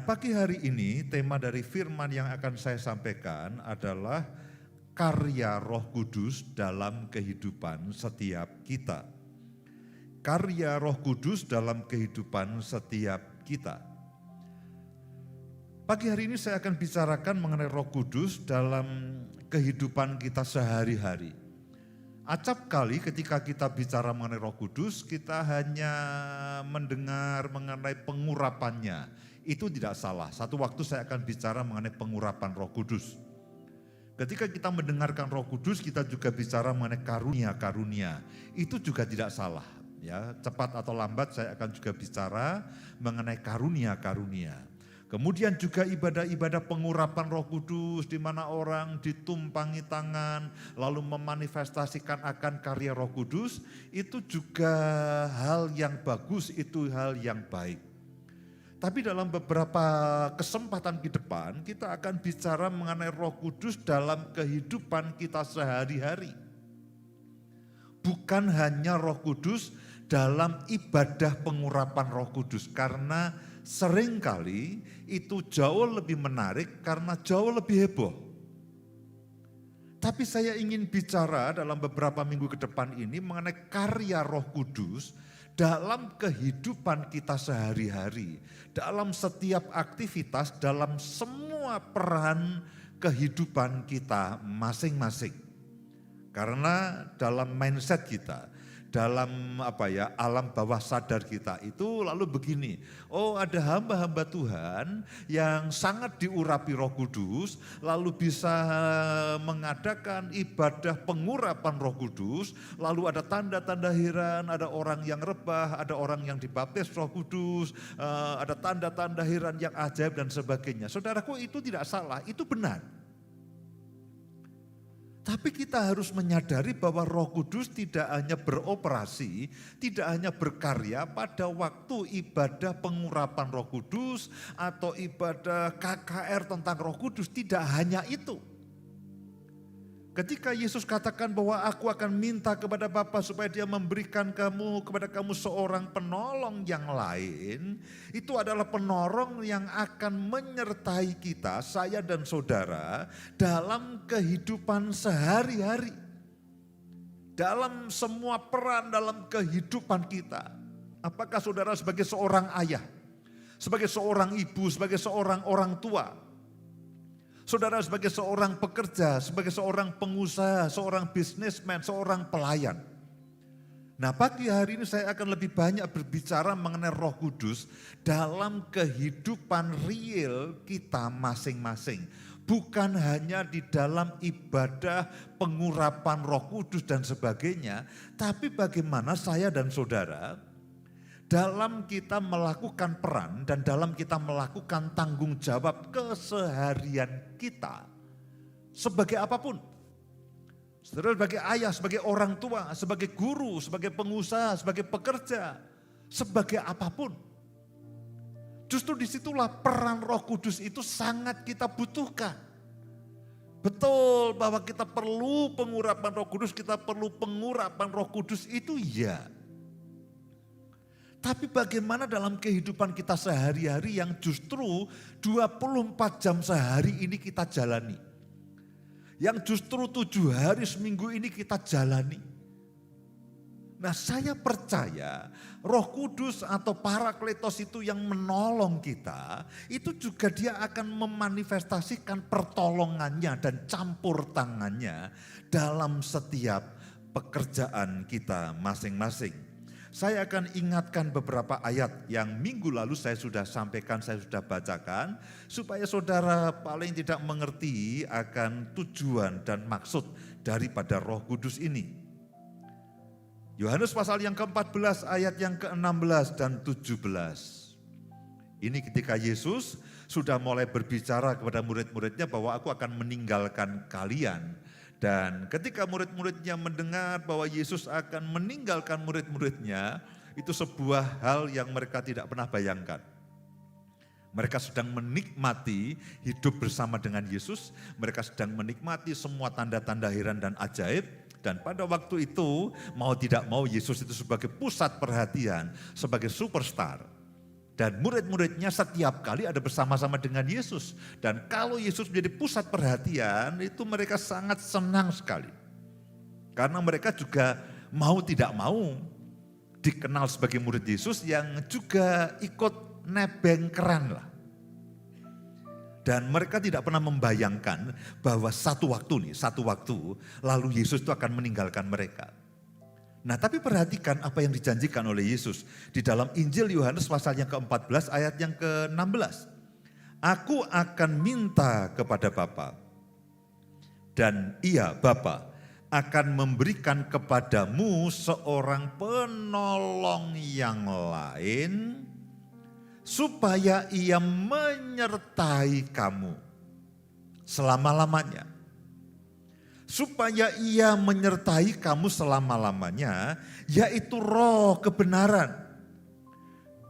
pagi hari ini tema dari firman yang akan saya sampaikan adalah karya Roh Kudus dalam kehidupan setiap kita. Karya Roh Kudus dalam kehidupan setiap kita. Pagi hari ini saya akan bicarakan mengenai Roh Kudus dalam kehidupan kita sehari-hari. Acap kali ketika kita bicara mengenai Roh Kudus, kita hanya mendengar mengenai pengurapannya. Itu tidak salah. Satu waktu saya akan bicara mengenai pengurapan Roh Kudus. Ketika kita mendengarkan Roh Kudus, kita juga bicara mengenai karunia-karunia. Itu juga tidak salah. Ya, cepat atau lambat saya akan juga bicara mengenai karunia-karunia. Kemudian juga ibadah-ibadah pengurapan Roh Kudus di mana orang ditumpangi tangan lalu memanifestasikan akan karya Roh Kudus, itu juga hal yang bagus, itu hal yang baik. Tapi dalam beberapa kesempatan ke depan kita akan bicara mengenai Roh Kudus dalam kehidupan kita sehari-hari. Bukan hanya Roh Kudus dalam ibadah pengurapan Roh Kudus, karena seringkali itu jauh lebih menarik karena jauh lebih heboh. Tapi saya ingin bicara dalam beberapa minggu ke depan ini mengenai karya Roh Kudus dalam kehidupan kita sehari-hari, dalam setiap aktivitas, dalam semua peran kehidupan kita masing-masing. Karena dalam mindset kita, dalam alam bawah sadar kita itu lalu begini, oh ada hamba-hamba Tuhan yang sangat diurapi Roh Kudus, lalu bisa mengadakan ibadah pengurapan Roh Kudus, lalu ada tanda-tanda heran, ada orang yang rebah, ada orang yang dibaptis Roh Kudus, ada tanda-tanda heran yang ajaib dan sebagainya. Saudaraku, itu tidak salah, itu benar. Tapi kita harus menyadari bahwa Roh Kudus tidak hanya beroperasi, tidak hanya berkarya pada waktu ibadah pengurapan Roh Kudus atau ibadah KKR tentang Roh Kudus, tidak hanya itu. Ketika Yesus katakan bahwa aku akan minta kepada Bapa supaya dia memberikan kepada kamu seorang penolong yang lain, itu adalah penolong yang akan menyertai kita, saya dan saudara, dalam kehidupan sehari-hari. Dalam semua peran dalam kehidupan kita. Apakah saudara sebagai seorang ayah, sebagai seorang ibu, sebagai seorang orang tua, saudara sebagai seorang pekerja, sebagai seorang pengusaha, seorang bisnismen, seorang pelayan. Nah, pagi hari ini saya akan lebih banyak berbicara mengenai Roh Kudus dalam kehidupan real kita masing-masing. Bukan hanya di dalam ibadah pengurapan Roh Kudus dan sebagainya, tapi bagaimana saya dan saudara dalam kita melakukan peran dan dalam kita melakukan tanggung jawab keseharian kita sebagai apapun. Saudara, sebagai ayah, sebagai orang tua, sebagai guru, sebagai pengusaha, sebagai pekerja, sebagai apapun. Justru disitulah peran Roh Kudus itu sangat kita butuhkan. Betul bahwa kita perlu pengurapan Roh Kudus, kita perlu pengurapan Roh Kudus itu ya. Tapi bagaimana dalam kehidupan kita sehari-hari yang justru 24 jam sehari ini kita jalani. Yang justru 7 hari seminggu ini kita jalani. Nah, saya percaya Roh Kudus atau Parakletos itu yang menolong kita, itu juga dia akan memanifestasikan pertolongannya dan campur tangannya dalam setiap pekerjaan kita masing-masing. Saya akan ingatkan beberapa ayat yang minggu lalu saya sudah sampaikan, saya sudah bacakan, supaya saudara paling tidak mengerti akan tujuan dan maksud daripada Roh Kudus ini. Yohanes pasal yang ke-14 ayat yang ke-16 dan 17. Ini ketika Yesus sudah mulai berbicara kepada murid-muridnya bahwa aku akan meninggalkan kalian. Dan ketika murid-muridnya mendengar bahwa Yesus akan meninggalkan murid-muridnya, itu sebuah hal yang mereka tidak pernah bayangkan. Mereka sedang menikmati hidup bersama dengan Yesus, mereka sedang menikmati semua tanda-tanda heran dan ajaib, dan pada waktu itu mau tidak mau Yesus itu sebagai pusat perhatian, sebagai superstar. Dan murid-muridnya setiap kali ada bersama-sama dengan Yesus. Dan kalau Yesus menjadi pusat perhatian, itu mereka sangat senang sekali. Karena mereka juga mau tidak mau dikenal sebagai murid Yesus yang juga ikut nebeng keran lah. Dan mereka tidak pernah membayangkan bahwa satu waktu lalu Yesus itu akan meninggalkan mereka. Nah, tapi perhatikan apa yang dijanjikan oleh Yesus di dalam Injil Yohanes pasal yang ke-14 ayat yang ke-16. Aku akan minta kepada Bapa, dan Ia, Bapa, akan memberikan kepadamu seorang penolong yang lain, supaya Ia menyertai kamu selama-lamanya. Supaya Ia menyertai kamu selama-lamanya, yaitu Roh kebenaran.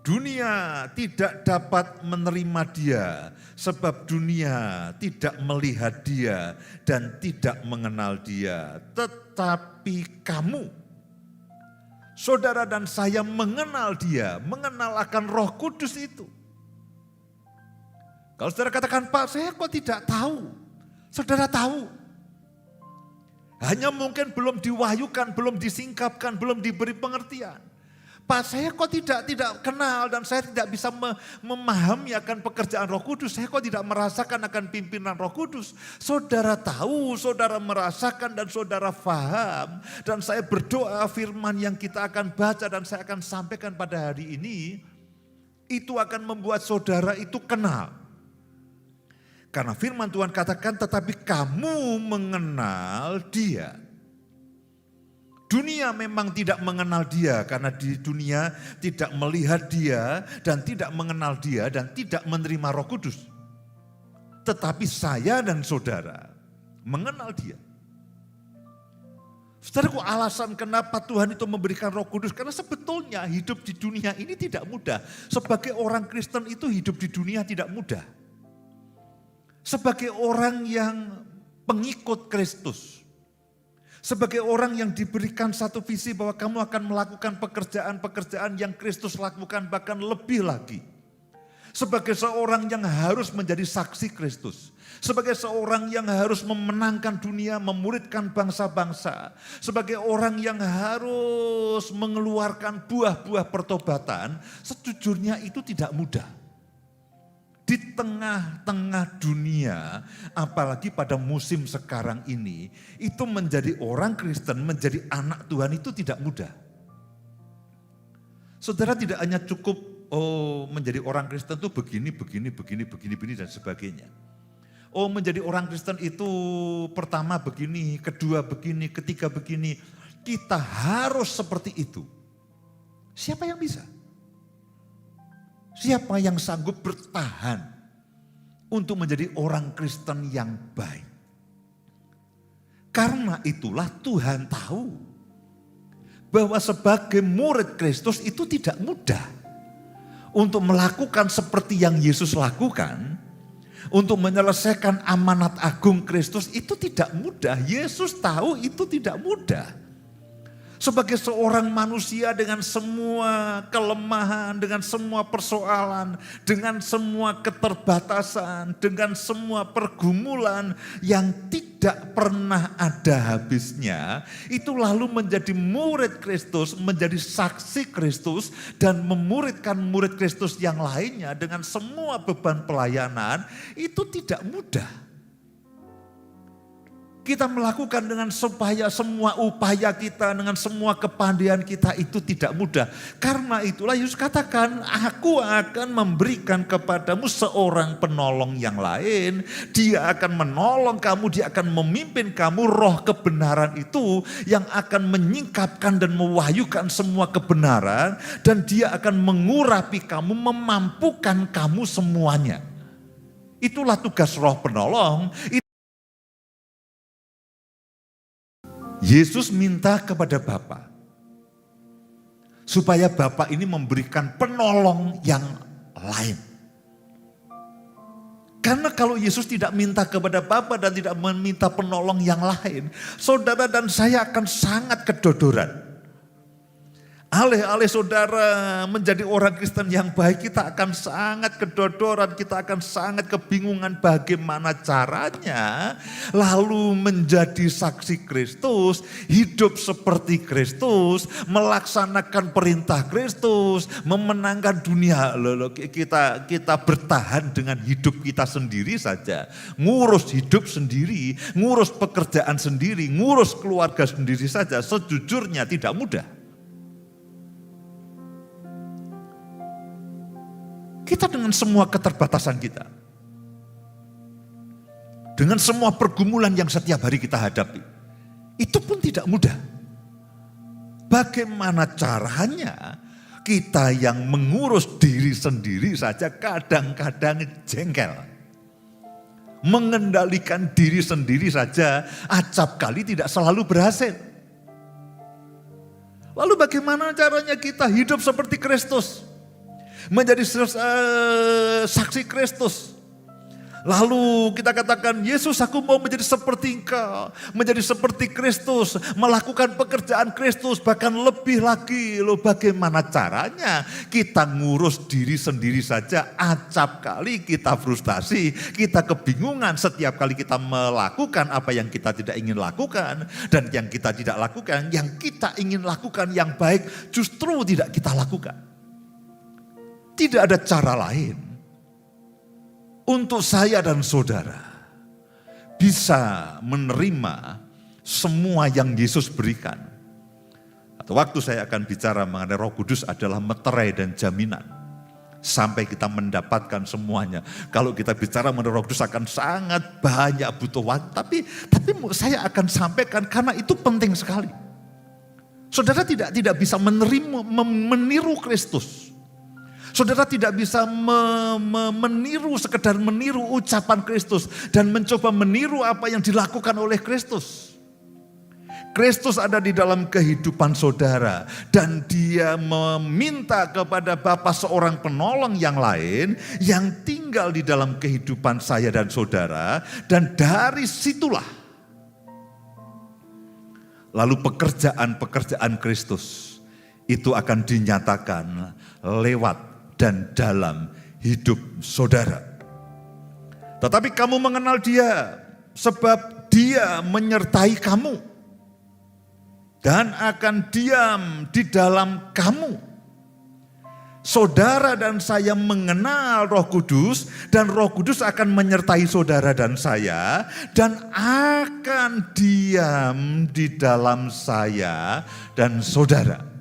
Dunia tidak dapat menerima Dia, sebab dunia tidak melihat Dia dan tidak mengenal Dia. Tetapi kamu, saudara dan saya, mengenal Dia, mengenal akan Roh Kudus itu. Kalau saudara katakan, Pak, saya kok tidak tahu. Saudara tahu. Hanya mungkin belum diwahyukan, belum disingkapkan, belum diberi pengertian. Pak, saya kok tidak kenal dan saya tidak bisa memahami akan pekerjaan Roh Kudus. Saya kok tidak merasakan akan pimpinan Roh Kudus. Saudara tahu, saudara merasakan dan saudara paham. Dan saya berdoa firman yang kita akan baca dan saya akan sampaikan pada hari ini, itu akan membuat saudara itu kenal. Karena firman Tuhan katakan, tetapi kamu mengenal Dia. Dunia memang tidak mengenal Dia karena di dunia tidak melihat Dia dan tidak mengenal Dia dan tidak menerima Roh Kudus. Tetapi saya dan saudara mengenal Dia. Saudaraku, alasan kenapa Tuhan itu memberikan Roh Kudus, karena sebetulnya hidup di dunia ini tidak mudah. Sebagai orang Kristen itu hidup di dunia tidak mudah. Sebagai orang yang pengikut Kristus, sebagai orang yang diberikan satu visi bahwa kamu akan melakukan pekerjaan-pekerjaan yang Kristus lakukan, bahkan lebih lagi. Sebagai seorang yang harus menjadi saksi Kristus, sebagai seorang yang harus memenangkan dunia, memuridkan bangsa-bangsa, sebagai orang yang harus mengeluarkan buah-buah pertobatan, sejujurnya itu tidak mudah. Di tengah-tengah dunia, apalagi pada musim sekarang ini, itu menjadi orang Kristen, menjadi anak Tuhan itu tidak mudah. Saudara, tidak hanya cukup menjadi orang Kristen itu begini dan sebagainya. Menjadi orang Kristen itu pertama begini, kedua begini, ketiga begini. Kita harus seperti itu. Siapa yang bisa? Siapa yang sanggup bertahan untuk menjadi orang Kristen yang baik? Karena itulah Tuhan tahu bahwa sebagai murid Kristus itu tidak mudah untuk melakukan seperti yang Yesus lakukan, untuk menyelesaikan amanat agung Kristus itu tidak mudah. Yesus tahu itu tidak mudah. Sebagai seorang manusia dengan semua kelemahan, dengan semua persoalan, dengan semua keterbatasan, dengan semua pergumulan yang tidak pernah ada habisnya, itu lalu menjadi murid Kristus, menjadi saksi Kristus, dan memuridkan murid Kristus yang lainnya dengan semua beban pelayanan, itu tidak mudah. Kita melakukan dengan supaya semua upaya kita, dengan semua kepandaian kita itu tidak mudah. Karena itulah Yesus katakan, aku akan memberikan kepadamu seorang penolong yang lain. Dia akan menolong kamu, dia akan memimpin kamu, Roh kebenaran itu yang akan menyingkapkan dan mewahyukan semua kebenaran. Dan dia akan mengurapi kamu, memampukan kamu semuanya. Itulah tugas Roh penolong. Yesus minta kepada Bapa supaya Bapa ini memberikan penolong yang lain. Karena kalau Yesus tidak minta kepada Bapa dan tidak meminta penolong yang lain, saudara dan saya akan sangat kedodoran. Alih-alih saudara menjadi orang Kristen yang baik, kita akan sangat kedodoran, kita akan sangat kebingungan bagaimana caranya lalu menjadi saksi Kristus, hidup seperti Kristus, melaksanakan perintah Kristus, memenangkan dunia. Loh, kita bertahan dengan hidup kita sendiri saja, ngurus hidup sendiri, ngurus pekerjaan sendiri, ngurus keluarga sendiri saja, sejujurnya tidak mudah. Kita dengan semua keterbatasan kita, dengan semua pergumulan yang setiap hari kita hadapi, itu pun tidak mudah. Bagaimana caranya kita yang mengurus diri sendiri saja kadang-kadang jengkel. Mengendalikan diri sendiri saja acap kali tidak selalu berhasil. Lalu bagaimana caranya kita hidup seperti Kristus? Menjadi saksi Kristus. Lalu kita katakan, Yesus, aku mau menjadi seperti Engkau, menjadi seperti Kristus, melakukan pekerjaan Kristus, bahkan lebih lagi. Loh, bagaimana caranya kita ngurus diri sendiri saja, acap kali kita frustasi, kita kebingungan setiap kali kita melakukan apa yang kita tidak ingin lakukan, dan yang kita tidak lakukan, yang kita ingin lakukan yang baik justru tidak kita lakukan. Tidak ada cara lain untuk saya dan saudara bisa menerima semua yang Yesus berikan. Atau waktu saya akan bicara mengenai Roh Kudus adalah meterai dan jaminan. Sampai kita mendapatkan semuanya. Kalau kita bicara mengenai Roh Kudus akan sangat banyak butuh waktu. Tapi saya akan sampaikan karena itu penting sekali. Saudara tidak bisa meniru Kristus. Saudara tidak bisa sekedar meniru ucapan Kristus dan mencoba meniru apa yang dilakukan oleh Kristus. Kristus ada di dalam kehidupan saudara dan dia meminta kepada Bapa seorang penolong yang lain yang tinggal di dalam kehidupan saya dan saudara, dan dari situlah lalu pekerjaan-pekerjaan Kristus itu akan dinyatakan lewat dan dalam hidup saudara. Tetapi kamu mengenal dia sebab dia menyertai kamu dan akan diam di dalam kamu. Saudara dan saya mengenal Roh Kudus dan Roh Kudus akan menyertai saudara dan saya dan akan diam di dalam saya dan saudara.